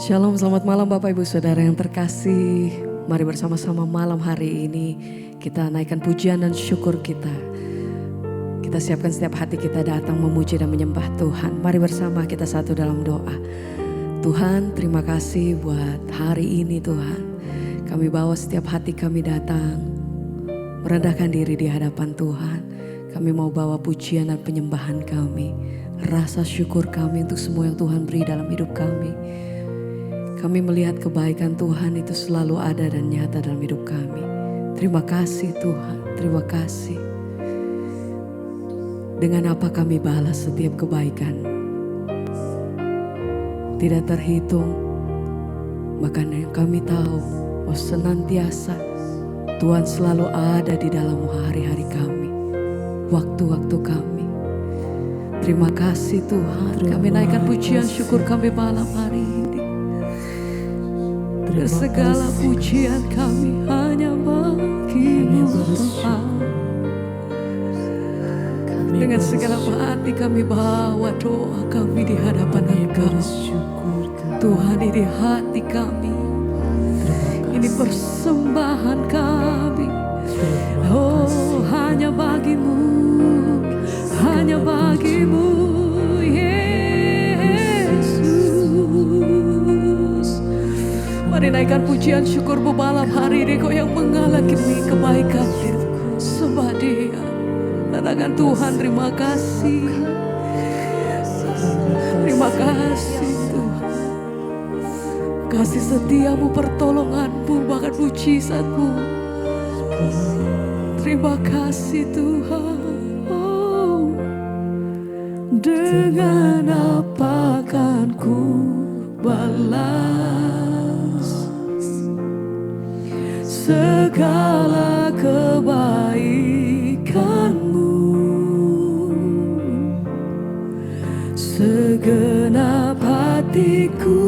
Shalom, selamat malam Bapak Ibu Saudara yang terkasih. Mari bersama-sama malam hari ini kita naikkan pujian dan syukur kita. Kita siapkan setiap hati kita datang memuji dan menyembah Tuhan. Mari bersama kita satu dalam doa. Tuhan, terima kasih buat hari ini Tuhan. Kami bawa setiap hati kami datang merendahkan diri di hadapan Tuhan. Kami mau bawa pujian dan penyembahan kami, rasa syukur kami untuk semua yang Tuhan beri dalam hidup kami. Kami melihat kebaikan Tuhan itu selalu ada dan nyata dalam hidup kami. Terima kasih Tuhan, terima kasih. Dengan apa kami balas setiap kebaikan? Tidak terhitung, bahkan yang kami tahu bahwa senantiasa Tuhan selalu ada di dalam hari-hari kami, waktu-waktu kami. Terima kasih Tuhan, kami naikkan pujian syukur kami malam hari ini. Segala pujian kami hanya bagi-Mu Tuhan. Dengan segala hati kami bawa doa kami di hadapan Engkau. Tuhan, ini hati kami, ini persembahan kami. Oh, hanya bagi-Mu, hanya bagi-Mu. Mari naikkan pujian syukur-Mu malam hari ini. Kau yang mengalami kebaikan, sembah Dia. Katakan Tuhan, terima kasih. Terima kasih Tuhan. Kasih setia-Mu, pertolongan-Mu, bahkan mujizat-Mu. Terima kasih Tuhan. Oh, dengan apa kan ku balas segala kebaikan-Mu? Segenap hatiku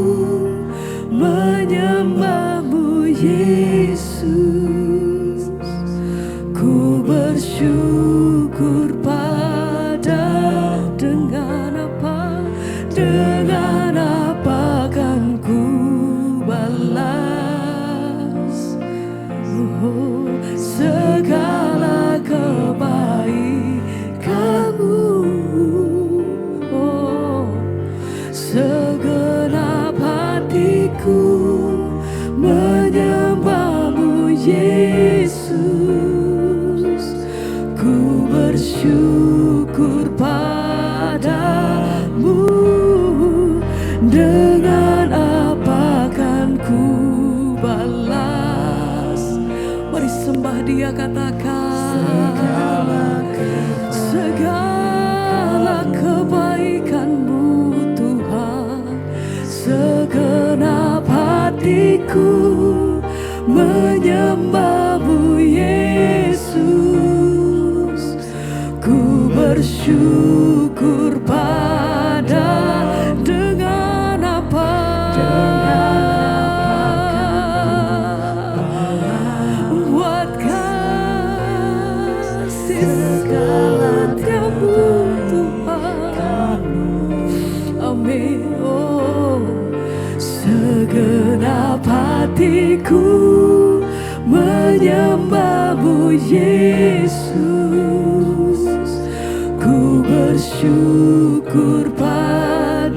menyembah-Mu Yesus. Ku bersyukur pada dengan apa kan ku balas segala kebaikan-Mu. Oh, segenap hatiku menyembah-Mu Yesus. Ku bersyukur padamu. Dengan apa kan ku balas? Mari sembah Dia, katakan segala kebaikan-Mu Tuhan. Segenap hatiku menyembah-Mu Yesus. Ku bersyukur pada dengan apa buat kasih segala Tiap-Mu Tuhan. Amin. Oh, segenap hatiku menyembah-Mu Yesus. Ku bersyukur padamu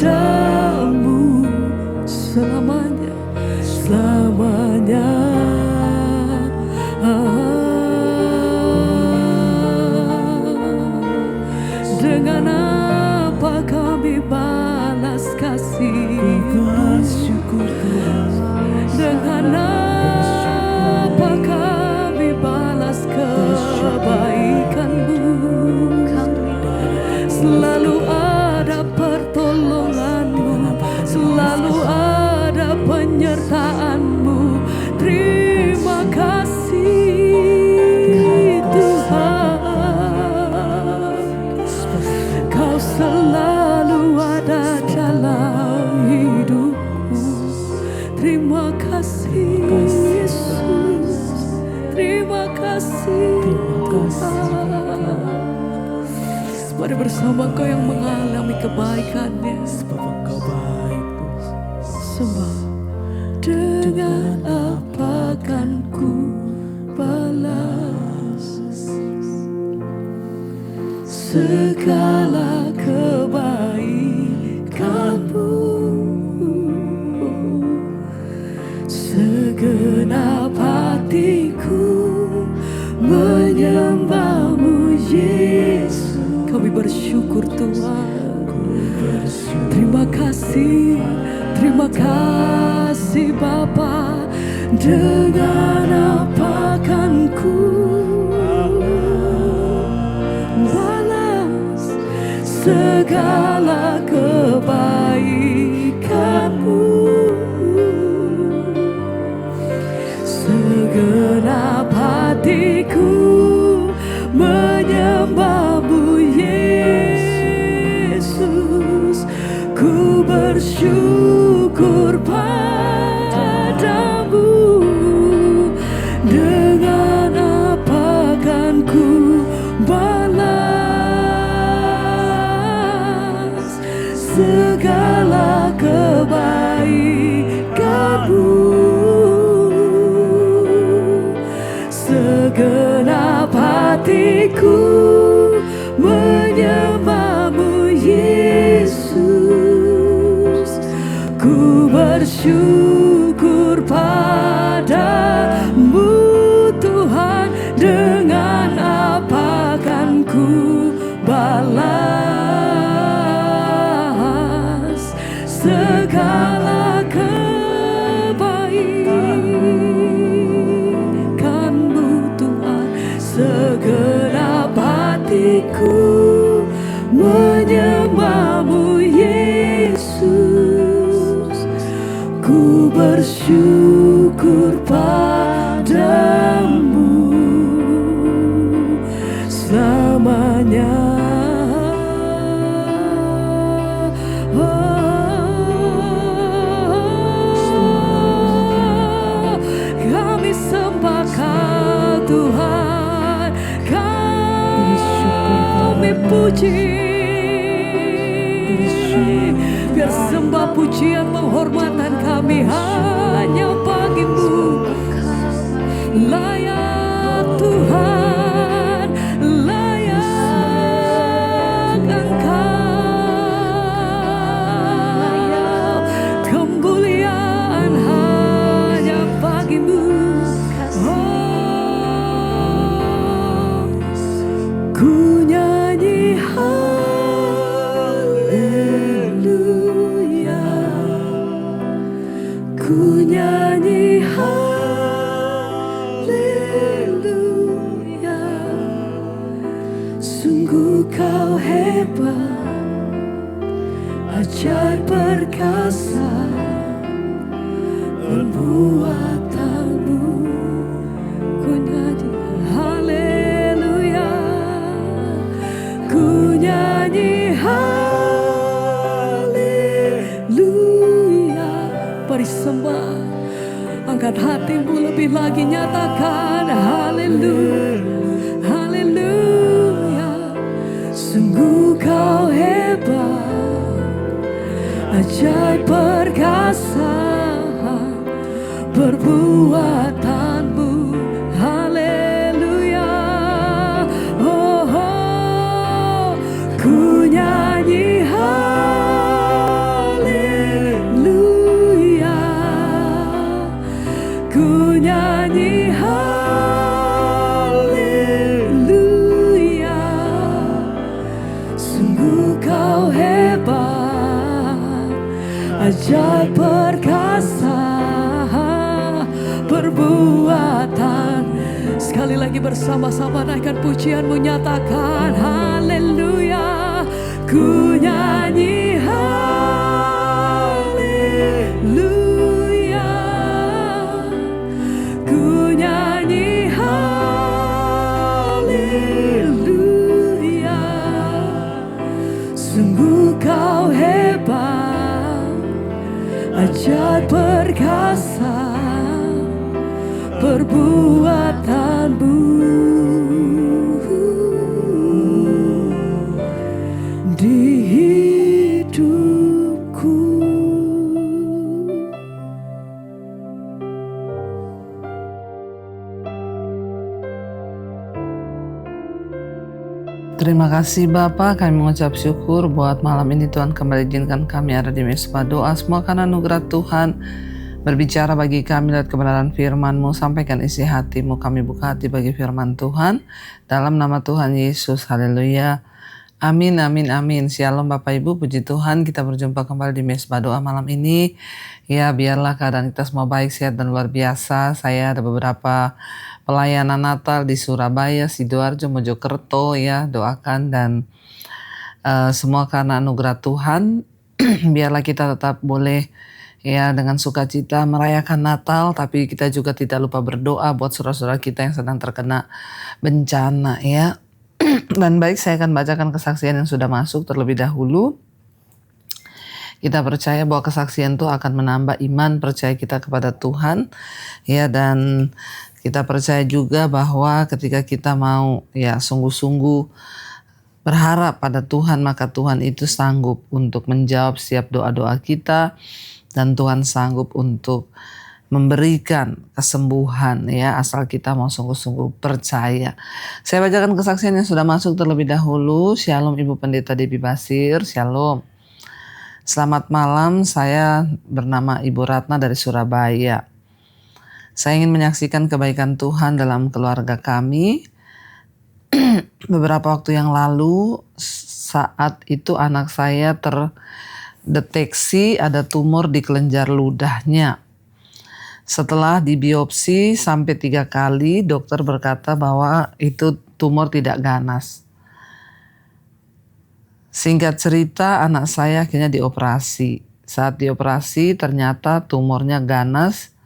selamanya, selamanya. Dengan apa kami balas kasih? Bersyukur Tuhan. Dengan apa kami balas kebaikan-Mu? Selalu ada pertolongan-Mu, selalu ada penyertaan-Mu. Terima kasih Tuhan. Kau selalu ada dalam hidupku. Terima kasih Yesus. Terima kasih Tuhan. Mari bersama Kau yang mengalami kebaikan-Nya. Sebab Engkau baik. Sembah. dengan apa kan ku balas segala kebaikanmu. Segenap hatiku menyembahmu Yesus. Kami bersyukur Tuhan. Terima kasih Bapa. Dengan apa kan ku balas segala kebaikanmu. Segenap hatiku menyembahmu Yesus. Ku bersyukur padamu. Dengan apa kan ku balas segala kebaikanmu. Segenap hatiku menyembahmu Yesus. Ku bersyukur padamu Tuhan. Dengan apa kan ku balas segala kebaikanmu Tuhan. Segenap hatiku menyembahmu Yesus. Ku bersyukur padamu selamanya. Kami sembah Kau Tuhan. Kami puji. Biar sembah pujian penghormatan kami hanya bagi-Mu. Layak Tuhan, layak Engkau. Kemuliaan hanya bagi-Mu. Oh, ku nyanyi haleluya. Ku nyanyi haleluya. Sungguh Kau hebat, ajaib perkasa perbuatanmu. Ku nyanyi haleluya. Ku nyanyi haleluya. Mari sembah, angkat hatimu lebih lagi, nyatakan haleluya, haleluya. Sungguh Kau hebat, ajaib perkasa perbuatanmu. Haleluya. Oh, oh. Ku nyanyi haleluya. Ku nyanyi haleluya. Sungguh Kau hebat, ajaib perkasa perbuatan. Sekali lagi bersama-sama naikkan pujianmu, nyatakan haleluya. Ku nyanyi haleluya. Ku nyanyi haleluya. Sungguh Kau hebat, ajaib perkasa perbuatanmu. Di Terima kasih Bapa, kami mengucap syukur buat malam ini Tuhan kembali izinkan kami ada di mesbah doa. Semua karena anugerah Tuhan berbicara bagi kami lewat kebenaran firman-Mu. Sampaikan isi hati-Mu, kami buka hati bagi firman Tuhan. Dalam nama Tuhan Yesus, haleluya. Amin, amin, amin. Shalom Bapak Ibu, puji Tuhan kita berjumpa kembali di mesbah doa malam ini. Ya, biarlah keadaan kita semua baik, sehat dan luar biasa. Saya ada beberapa pelayanan Natal di Surabaya, Sidoarjo, Mojokerto ya, doakan dan semua karena anugerah Tuhan. Biarlah kita tetap boleh ya dengan sukacita merayakan Natal, tapi kita juga tidak lupa berdoa buat saudara-saudara kita yang sedang terkena bencana ya. Dan baik, saya akan bacakan kesaksian yang sudah masuk terlebih dahulu. Kita percaya bahwa kesaksian itu akan menambah iman percaya kita kepada Tuhan ya, dan kita percaya juga bahwa ketika kita mau ya sungguh-sungguh berharap pada Tuhan, maka Tuhan itu sanggup untuk menjawab setiap doa-doa kita, dan Tuhan sanggup untuk memberikan kesembuhan ya, asal kita mau sungguh-sungguh percaya. Saya bacakan kesaksian yang sudah masuk terlebih dahulu. Shalom Ibu Pendeta Debbie Basir, shalom. Selamat malam, saya bernama Ibu Ratna dari Surabaya. Saya ingin menyaksikan kebaikan Tuhan dalam keluarga kami. Beberapa waktu yang lalu, saat itu anak saya terdeteksi ada tumor di kelenjar ludahnya. Setelah dibiopsi sampai 3 kali, dokter berkata bahwa itu tumor tidak ganas. Singkat cerita, anak saya akhirnya dioperasi. Saat dioperasi ternyata tumornya ganas,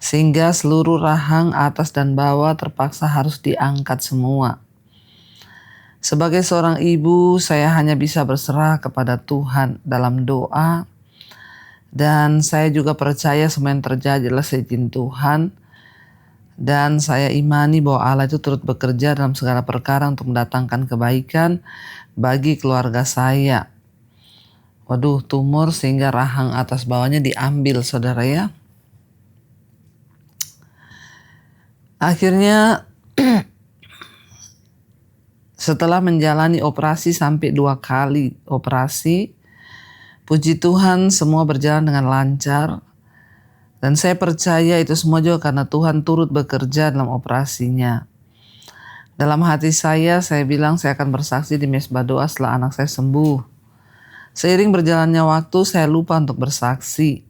sehingga seluruh rahang atas dan bawah terpaksa harus diangkat semua. Sebagai seorang ibu, saya hanya bisa berserah kepada Tuhan dalam doa. Dan saya juga percaya semua yang terjadi adalah seizin Tuhan. Dan saya imani bahwa Allah itu turut bekerja dalam segala perkara untuk mendatangkan kebaikan bagi keluarga saya. Waduh, tumor sehingga rahang atas bawahnya diambil, saudara ya. Akhirnya setelah menjalani operasi sampai 2 kali operasi, puji Tuhan semua berjalan dengan lancar. Dan saya percaya itu semua juga karena Tuhan turut bekerja dalam operasinya. Dalam hati saya bilang saya akan bersaksi di mesbah doa setelah anak saya sembuh. Seiring berjalannya waktu saya lupa untuk bersaksi.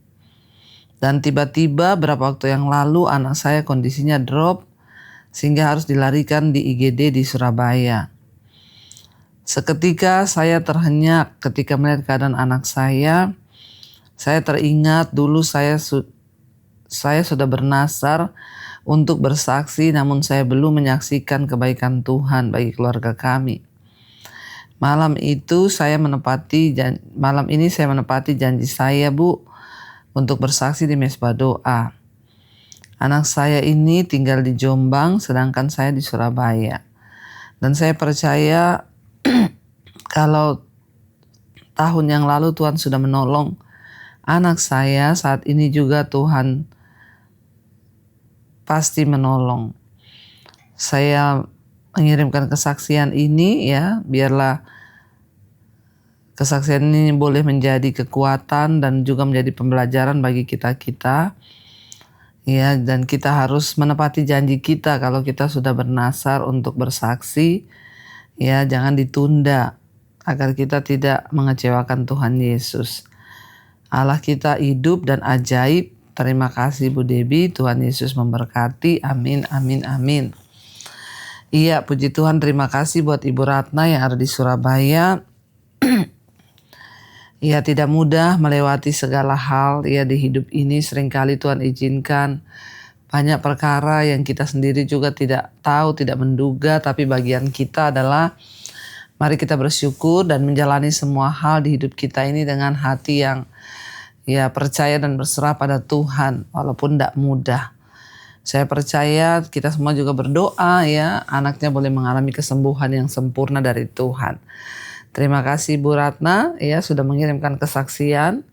Dan tiba-tiba beberapa waktu yang lalu anak saya kondisinya drop sehingga harus dilarikan di IGD di Surabaya. Seketika saya terhenyak ketika melihat keadaan anak saya. Saya teringat dulu saya sudah bernasar untuk bersaksi, namun saya belum menyaksikan kebaikan Tuhan bagi keluarga kami. Malam ini saya menepati janji saya, Bu, untuk bersaksi di mesbah doa. Anak saya ini tinggal di Jombang, sedangkan saya di Surabaya. Dan saya percaya kalau tahun yang lalu Tuhan sudah menolong anak saya, saat ini juga Tuhan pasti menolong. Saya mengirimkan kesaksian ini ya, biarlah kesaksian ini boleh menjadi kekuatan dan juga menjadi pembelajaran bagi kita-kita. Ya, dan kita harus menepati janji kita kalau kita sudah bernasar untuk bersaksi. Ya, jangan ditunda agar kita tidak mengecewakan Tuhan Yesus. Allah kita hidup dan ajaib. Terima kasih Bu Debbie, Tuhan Yesus memberkati. Amin, amin, amin. Iya, puji Tuhan, terima kasih buat Ibu Ratna yang ada di Surabaya. Ya, tidak mudah melewati segala hal ya di hidup ini. Seringkali Tuhan izinkan banyak perkara yang kita sendiri juga tidak tahu, tidak menduga. Tapi bagian kita adalah mari kita bersyukur dan menjalani semua hal di hidup kita ini dengan hati yang ya percaya dan berserah pada Tuhan walaupun tidak mudah. Saya percaya kita semua juga berdoa ya anaknya boleh mengalami kesembuhan yang sempurna dari Tuhan. Terima kasih Bu Ratna ya sudah mengirimkan kesaksian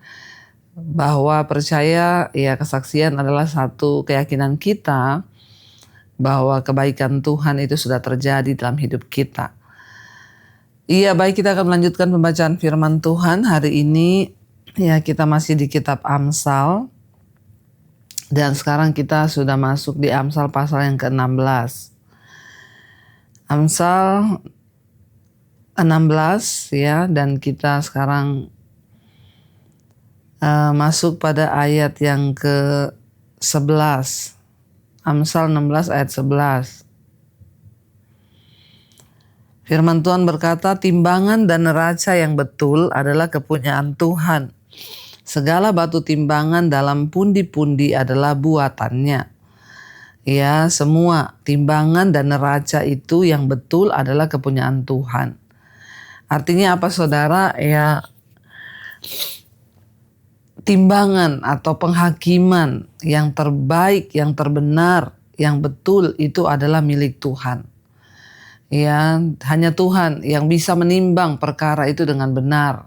bahwa percaya ya kesaksian adalah satu keyakinan kita bahwa kebaikan Tuhan itu sudah terjadi dalam hidup kita. Iya, baik, kita akan melanjutkan pembacaan firman Tuhan hari ini. Ya, kita masih di kitab Amsal. Dan sekarang kita sudah masuk di Amsal pasal yang ke-16. Amsal 16 ya, dan kita sekarang masuk pada ayat yang ke-11. Amsal 16 ayat 11. Firman Tuhan berkata, timbangan dan neraca yang betul adalah kepunyaan Tuhan. Segala batu timbangan dalam pundi-pundi adalah buatannya. Ya, semua timbangan dan neraca itu yang betul adalah kepunyaan Tuhan. Artinya apa, saudara? Ya, timbangan atau penghakiman yang terbaik, yang terbenar, yang betul itu adalah milik Tuhan. Ya, hanya Tuhan yang bisa menimbang perkara itu dengan benar.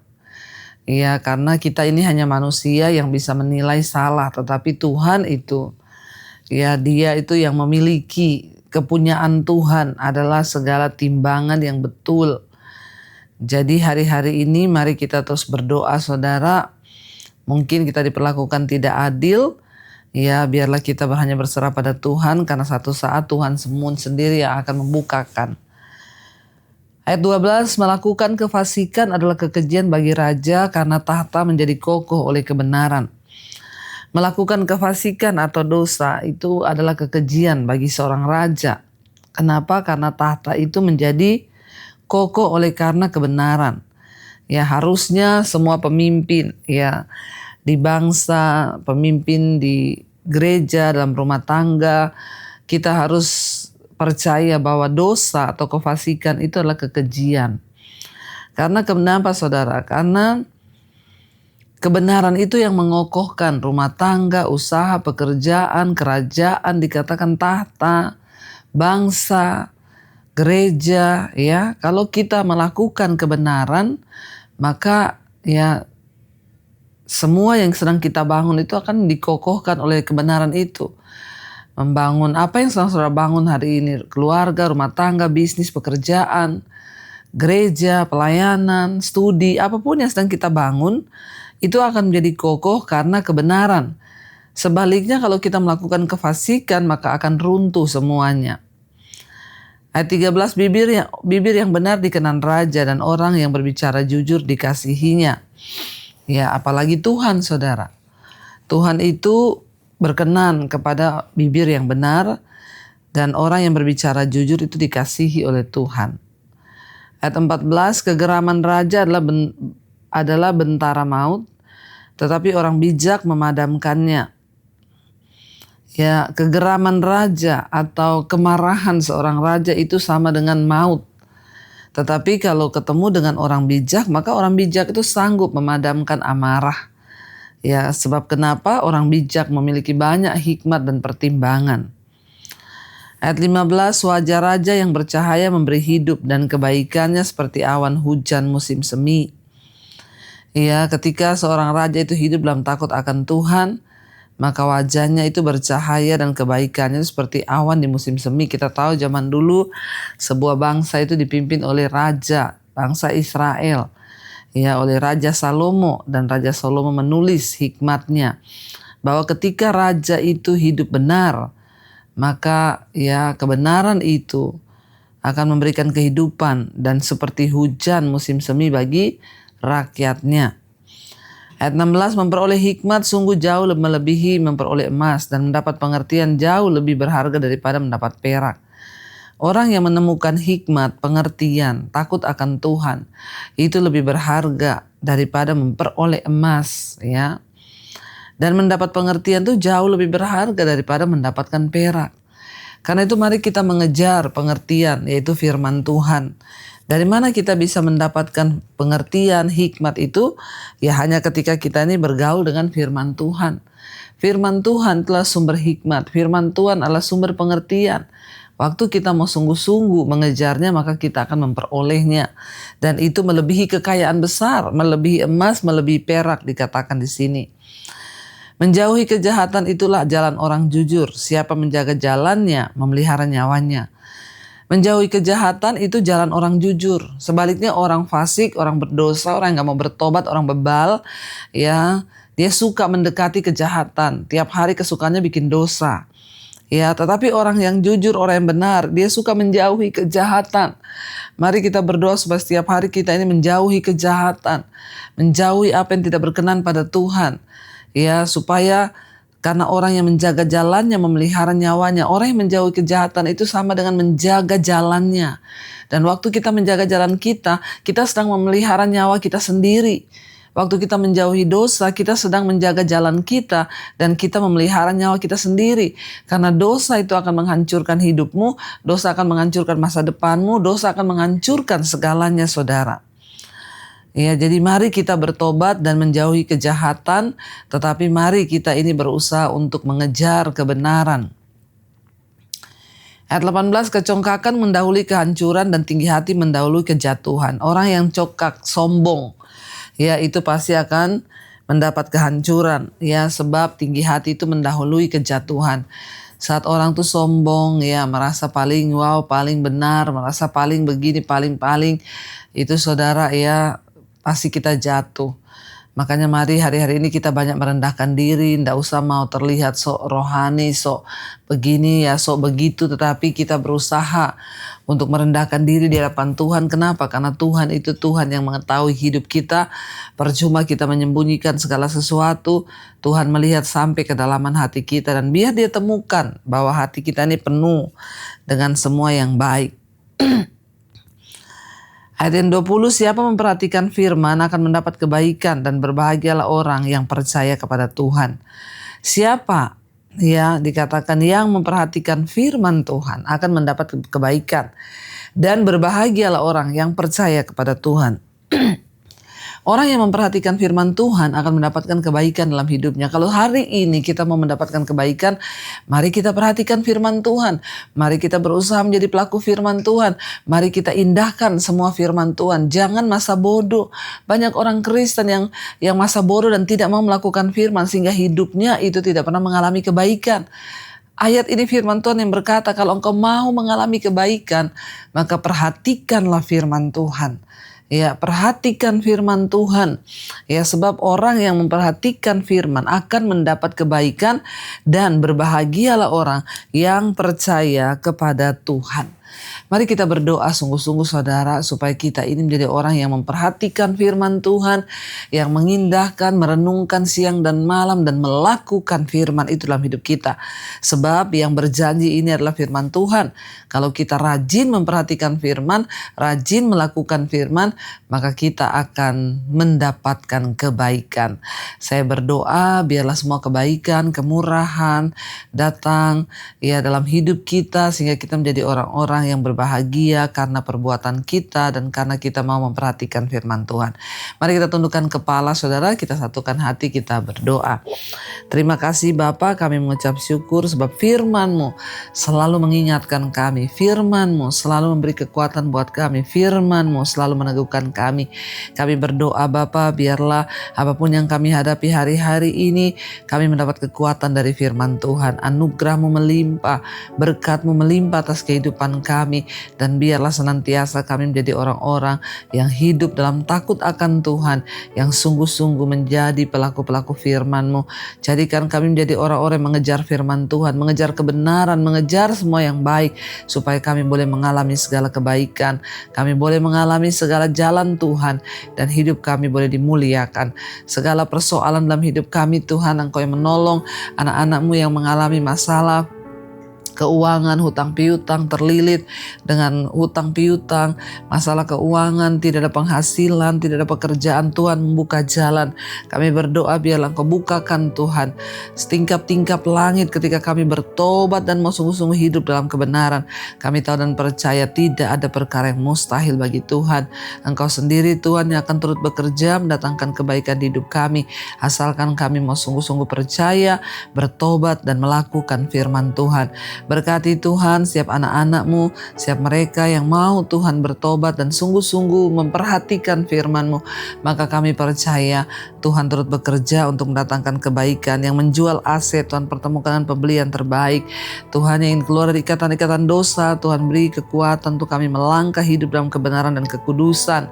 Ya, karena kita ini hanya manusia yang bisa menilai salah, tetapi Tuhan itu, ya, Dia itu yang memiliki kepunyaan Tuhan adalah segala timbangan yang betul. Jadi hari-hari ini mari kita terus berdoa, saudara. Mungkin kita diperlakukan tidak adil, ya, biarlah kita hanya berserah pada Tuhan, karena satu saat Tuhan sendiri yang akan membukakan. Ayat 12, melakukan kefasikan adalah kekejian bagi raja karena tahta menjadi kokoh oleh kebenaran. Melakukan kefasikan atau dosa itu adalah kekejian bagi seorang raja. Kenapa? Karena tahta itu menjadi kokoh oleh karena kebenaran. Ya, harusnya semua pemimpin ya di bangsa, pemimpin di gereja, dalam rumah tangga, kita harus percaya bahwa dosa atau kefasikan itu adalah kekejian. Karena kenapa, saudara? Karena kebenaran itu yang mengokohkan rumah tangga, usaha, pekerjaan, kerajaan, dikatakan tahta, bangsa, gereja, ya. Kalau kita melakukan kebenaran, maka ya semua yang sedang kita bangun itu akan dikokohkan oleh kebenaran itu. Membangun apa yang sedang saudara bangun hari ini, keluarga, rumah tangga, bisnis, pekerjaan, gereja, pelayanan, studi, apapun yang sedang kita bangun, itu akan menjadi kokoh karena kebenaran. Sebaliknya kalau kita melakukan kefasikan, maka akan runtuh semuanya. Ayat 13, bibir yang benar dikenan raja dan orang yang berbicara jujur dikasihinya. Ya, apalagi Tuhan, saudara. Tuhan itu berkenan kepada bibir yang benar, dan orang yang berbicara jujur itu dikasihi oleh Tuhan. Ayat 14, kegeraman raja adalah bentara maut, tetapi orang bijak memadamkannya. Ya, kegeraman raja atau kemarahan seorang raja itu sama dengan maut. Tetapi kalau ketemu dengan orang bijak, maka orang bijak itu sanggup memadamkan amarah. Ya, sebab kenapa? Orang bijak memiliki banyak hikmat dan pertimbangan. Ayat 15, wajah raja yang bercahaya memberi hidup dan kebaikannya seperti awan hujan musim semi. Ya, ketika seorang raja itu hidup dalam takut akan Tuhan, maka wajahnya itu bercahaya dan kebaikannya itu seperti awan di musim semi. Kita tahu zaman dulu sebuah bangsa itu dipimpin oleh raja, bangsa Israel. Ya, oleh Raja Salomo, dan Raja Salomo menulis hikmatnya bahwa ketika raja itu hidup benar, maka ya kebenaran itu akan memberikan kehidupan dan seperti hujan musim semi bagi rakyatnya. Ayat 16, memperoleh hikmat sungguh jauh melebihi memperoleh emas, dan mendapat pengertian jauh lebih berharga daripada mendapat perak. Orang yang menemukan hikmat, pengertian, takut akan Tuhan, itu lebih berharga daripada memperoleh emas, ya. Dan mendapat pengertian itu jauh lebih berharga daripada mendapatkan perak. Karena itu mari kita mengejar pengertian, yaitu firman Tuhan. Dari mana kita bisa mendapatkan pengertian, hikmat itu? Ya hanya ketika kita ini bergaul dengan firman Tuhan. Firman Tuhan telah sumber hikmat, firman Tuhan adalah sumber pengertian. Waktu kita mau sungguh-sungguh mengejarnya, maka kita akan memperolehnya. Dan itu melebihi kekayaan besar, melebihi emas, melebihi perak dikatakan di sini. Menjauhi kejahatan itulah jalan orang jujur. Siapa menjaga jalannya, memelihara nyawanya. Menjauhi kejahatan itu jalan orang jujur. Sebaliknya orang fasik, orang berdosa, orang yang gak mau bertobat, orang bebal, ya, dia suka mendekati kejahatan. Tiap hari kesukaannya bikin dosa. Ya, tetapi orang yang jujur, orang yang benar, dia suka menjauhi kejahatan. Mari kita berdoa supaya setiap hari kita ini menjauhi kejahatan, menjauhi apa yang tidak berkenan pada Tuhan. Ya, supaya karena orang yang menjaga jalannya memelihara nyawanya. Orang yang menjauhi kejahatan itu sama dengan menjaga jalannya. Dan waktu kita menjaga jalan kita sedang memelihara nyawa kita sendiri. Waktu kita menjauhi dosa, kita sedang menjaga jalan kita dan kita memelihara nyawa kita sendiri. Karena dosa itu akan menghancurkan hidupmu, dosa akan menghancurkan masa depanmu, dosa akan menghancurkan segalanya, saudara. Ya, jadi mari kita bertobat dan menjauhi kejahatan, tetapi mari kita ini berusaha untuk mengejar kebenaran. Ayat 18, kecongkakan mendahului kehancuran dan tinggi hati mendahului kejatuhan. Orang yang congkak, sombong, ya itu pasti akan mendapat kehancuran, ya sebab tinggi hati itu mendahului kejatuhan. Saat orang tuh sombong, ya merasa paling wow, paling benar, merasa paling begini, paling, itu saudara ya pasti kita jatuh. Makanya mari hari-hari ini kita banyak merendahkan diri, ndak usah mau terlihat sok rohani, sok begini ya, sok begitu, tetapi kita berusaha untuk merendahkan diri di hadapan Tuhan. Kenapa? Karena Tuhan itu Tuhan yang mengetahui hidup kita. Percuma kita menyembunyikan segala sesuatu, Tuhan melihat sampai kedalaman hati kita dan biar dia temukan bahwa hati kita ini penuh dengan semua yang baik. Ayat yang 20, siapa memperhatikan firman akan mendapat kebaikan dan berbahagialah orang yang percaya kepada Tuhan. Siapa ya dikatakan yang memperhatikan firman Tuhan akan mendapat kebaikan dan berbahagialah orang yang percaya kepada Tuhan. Orang yang memperhatikan firman Tuhan akan mendapatkan kebaikan dalam hidupnya. Kalau hari ini kita mau mendapatkan kebaikan, mari kita perhatikan firman Tuhan. Mari kita berusaha menjadi pelaku firman Tuhan. Mari kita indahkan semua firman Tuhan. Jangan masa bodoh. Banyak orang Kristen yang masa bodoh dan tidak mau melakukan firman sehingga hidupnya itu tidak pernah mengalami kebaikan. Ayat ini firman Tuhan yang berkata, kalau engkau mau mengalami kebaikan, maka perhatikanlah firman Tuhan. Ya, perhatikan firman Tuhan. Ya, sebab orang yang memperhatikan firman akan mendapat kebaikan dan berbahagialah orang yang percaya kepada Tuhan. Mari kita berdoa sungguh-sungguh saudara supaya kita ini menjadi orang yang memperhatikan firman Tuhan, yang mengindahkan, merenungkan siang dan malam dan melakukan firman itu dalam hidup kita. Sebab yang berjanji ini adalah firman Tuhan. Kalau kita rajin memperhatikan firman, rajin melakukan firman, maka kita akan mendapatkan kebaikan. Saya berdoa biarlah semua kebaikan, kemurahan datang ya dalam hidup kita sehingga kita menjadi orang-orang yang berbahagia karena perbuatan kita dan karena kita mau memperhatikan firman Tuhan. Mari kita tundukkan kepala saudara, kita satukan hati, kita berdoa. Terima kasih Bapa, kami mengucap syukur sebab firman-Mu selalu mengingatkan kami, firman-Mu selalu memberi kekuatan buat kami, firman-Mu selalu meneguhkan kami. Kami berdoa Bapa, biarlah apapun yang kami hadapi hari-hari ini, kami mendapat kekuatan dari firman Tuhan. Anugerah-Mu melimpah, berkat-Mu melimpah atas kehidupan kami, dan biarlah senantiasa kami menjadi orang-orang yang hidup dalam takut akan Tuhan, yang sungguh-sungguh menjadi pelaku-pelaku firman-Mu. Jadikan kami menjadi orang-orang yang mengejar firman Tuhan, mengejar kebenaran, mengejar semua yang baik, supaya kami boleh mengalami segala kebaikan, kami boleh mengalami segala jalan Tuhan, dan hidup kami boleh dimuliakan. Segala persoalan dalam hidup kami Tuhan, Engkau yang menolong anak-anak-Mu yang mengalami masalah keuangan, hutang piutang, terlilit dengan hutang piutang, masalah keuangan, tidak ada penghasilan, tidak ada pekerjaan. Tuhan membuka jalan. Kami berdoa biarlah Engkau bukakan Tuhan setingkap-tingkap langit ketika kami bertobat dan mau sungguh-sungguh hidup dalam kebenaran. Kami tahu dan percaya tidak ada perkara yang mustahil bagi Tuhan. Engkau sendiri Tuhan yang akan turut bekerja mendatangkan kebaikan di hidup kami, asalkan kami mau sungguh-sungguh percaya, bertobat dan melakukan firman Tuhan. Berkati Tuhan setiap anak-anak-Mu, setiap mereka yang mau Tuhan bertobat dan sungguh-sungguh memperhatikan firman-Mu. Maka kami percaya Tuhan turut bekerja untuk mendatangkan kebaikan, yang menjual aset Tuhan pertemukan dengan pembeli yang terbaik. Tuhan yang ingin keluar dari ikatan-ikatan dosa, Tuhan beri kekuatan untuk kami melangkah hidup dalam kebenaran dan kekudusan.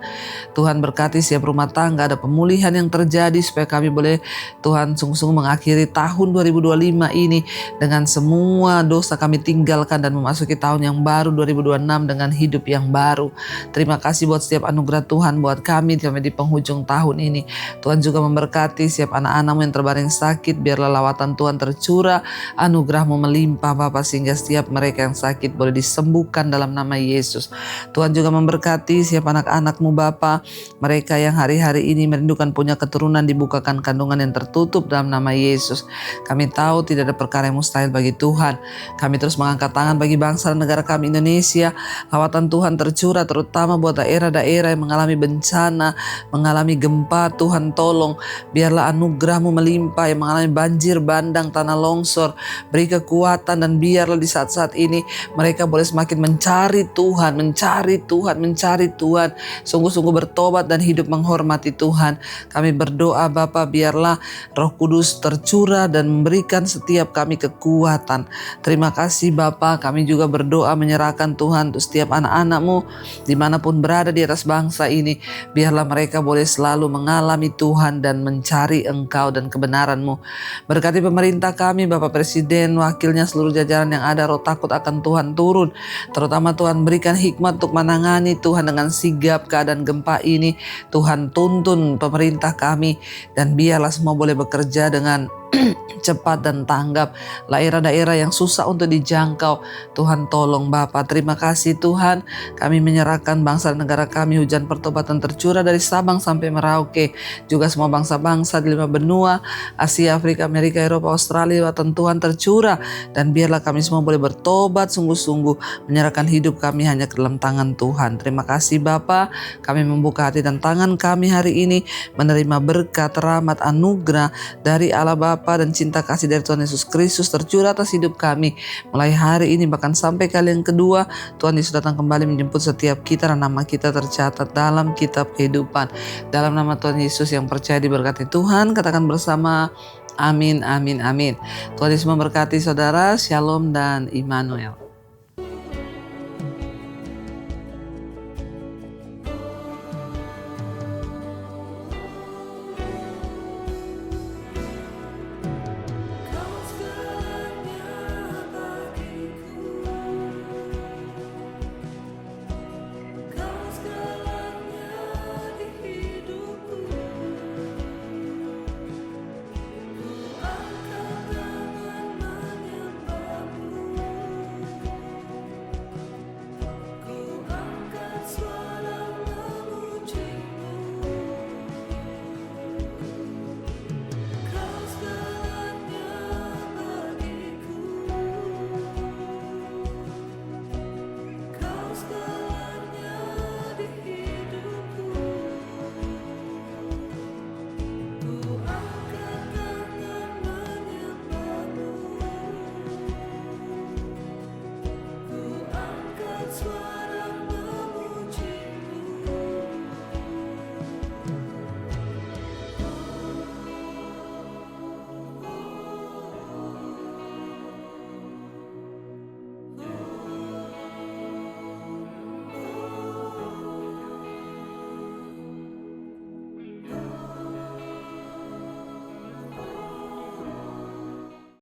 Tuhan berkati setiap rumah tangga, ada pemulihan yang terjadi supaya kami boleh Tuhan sungguh-sungguh mengakhiri tahun 2025 ini dengan semua dosa kami tinggalkan dan memasuki tahun yang baru 2026 dengan hidup yang baru. Terima kasih buat setiap anugerah Tuhan buat kami sampai di penghujung tahun ini. Tuhan juga memberkati setiap anak-anak-Mu yang terbaring sakit, biarlah lawatan Tuhan tercurah, anugerah-Mu melimpah Bapa, sehingga setiap mereka yang sakit boleh disembuhkan dalam nama Yesus. Tuhan juga memberkati setiap anak-anak-Mu Bapa, mereka yang hari-hari ini merindukan punya keturunan, dibukakan kandungan yang tertutup dalam nama Yesus. Kami tahu tidak ada perkara yang mustahil bagi Tuhan. Kami terus mengangkat tangan bagi bangsa dan negara kami Indonesia. Lawatan Tuhan tercurah terutama buat daerah-daerah yang mengalami bencana, mengalami gempa. Tuhan tolong, biarlah anugerah-Mu melimpah, yang mengalami banjir bandang, tanah longsor. Beri kekuatan dan biarlah di saat-saat ini mereka boleh semakin mencari Tuhan, mencari Tuhan, mencari Tuhan. Sungguh-sungguh bertobat dan hidup menghormati Tuhan. Kami berdoa Bapa, biarlah Roh Kudus tercurah dan memberikan setiap kami kekuatan. Terima kasih Bapa, kami juga berdoa menyerahkan Tuhan untuk setiap anak-anak-Mu dimanapun berada di atas bangsa ini. Biarlah mereka boleh selalu mengalami Tuhan dan mencari Engkau dan kebenaran-Mu. Berkati pemerintah kami, Bapak Presiden, wakilnya, seluruh jajaran yang ada, roh takut akan Tuhan turun. Terutama Tuhan berikan hikmat untuk menangani Tuhan dengan sigap keadaan gempa ini. Tuhan tuntun pemerintah kami dan biarlah semua boleh bekerja dengan cepat dan tanggap. Daerah-daerah yang susah untuk dijangkau, Tuhan tolong Bapa. Terima kasih Tuhan, kami menyerahkan bangsa dan negara kami, hujan pertobatan tercurah dari Sabang sampai Merauke, juga semua bangsa-bangsa di 5 benua, Asia, Afrika, Amerika, Eropa, Australia. Lawatan Tuhan tercurah dan biarlah kami semua boleh bertobat sungguh-sungguh, menyerahkan hidup kami hanya ke dalam tangan Tuhan. Terima kasih Bapa, kami membuka hati dan tangan kami hari ini menerima berkat, rahmat, anugerah dari Allah Bapa dan cinta kasih dari Tuhan Yesus Kristus tercurah atas hidup kami mulai hari ini bahkan sampai kali yang kedua. Tuhan Yesus datang kembali menjemput setiap kita dan nama kita tercatat dalam kitab kehidupan. Dalam nama Tuhan Yesus yang percaya diberkati Tuhan, katakan bersama amin, amin, amin. Tuhan Yesus memberkati saudara. Shalom dan Immanuel.